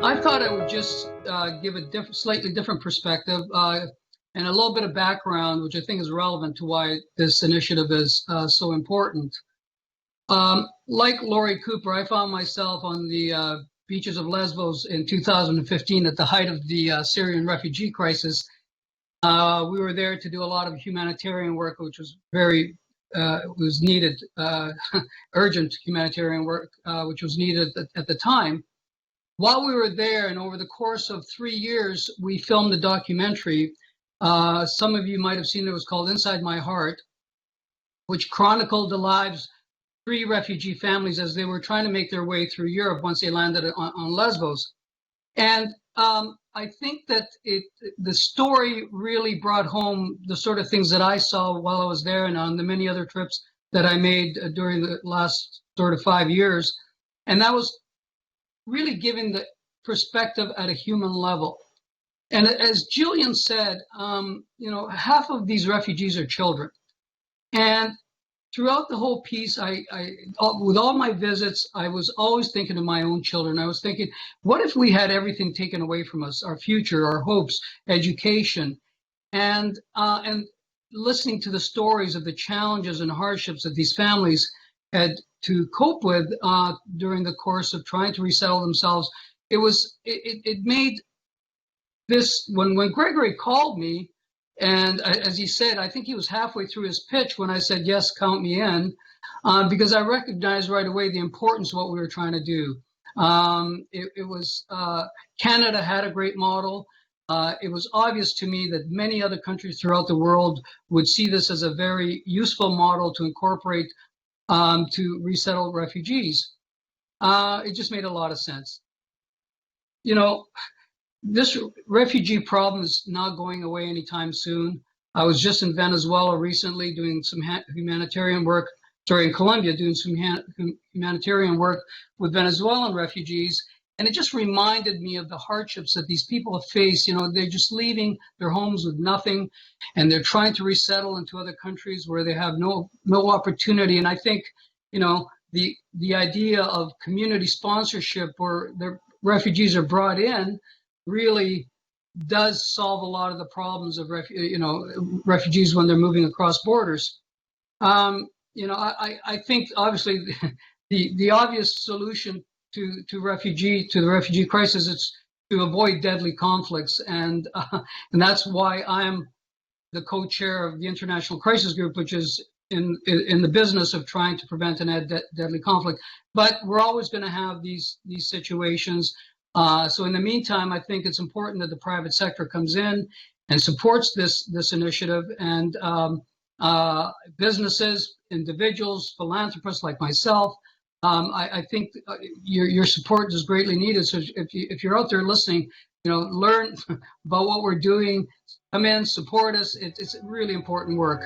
I thought I would just give a slightly different perspective and a little bit of background, which I think is relevant to why this initiative is so important. Like Laurie Cooper, I found myself on the beaches of Lesbos in 2015 at the height of the Syrian refugee crisis. We were there to do a lot of humanitarian work, which was was needed, urgent humanitarian work, which was needed at the time. While we were there, and over the course of 3 years, we filmed a documentary. Some of you might have seen it. It was called Inside My Heart, which chronicled the lives of 3 refugee families as they were trying to make their way through Europe once they landed on Lesbos. And I think that the story really brought home the sort of things that I saw while I was there and on the many other trips that I made during the last sort of 5 years. And that was really giving the perspective at a human level. And as Julian said, half of these refugees are children. And throughout the whole piece, with all my visits, I was always thinking of my own children. I was thinking, what if we had everything taken away from us, our future, our hopes, education, and listening to the stories of the challenges and hardships that these families had to cope with during the course of trying to resettle themselves. It made this, when Gregory called me, and as he said, I think he was halfway through his pitch when I said, yes, count me in, because I recognized right away the importance of what we were trying to do. Canada had a great model. It was obvious to me that many other countries throughout the world would see this as a very useful model to incorporate to resettle refugees. It just made a lot of sense. This refugee problem is not going away anytime soon. I was just in Venezuela recently doing some humanitarian work, in Colombia doing some humanitarian work with Venezuelan refugees. And it just reminded me of the hardships that these people face. They're just leaving their homes with nothing, and they're trying to resettle into other countries where they have no opportunity. And I think, the idea of community sponsorship where the refugees are brought in really does solve a lot of the problems of refugees when they're moving across borders. I think obviously the obvious solution to the refugee crisis is to avoid deadly conflicts, and that's why I'm the co-chair of the International Crisis Group, which is in the business of trying to prevent and end deadly conflict. But we're always going to have these situations. So in the meantime, I think it's important that the private sector comes in and supports this initiative, and businesses, individuals, philanthropists like myself. I think your support is greatly needed. So if you're out there listening, learn about what we're doing, come in, support us. It's really important work.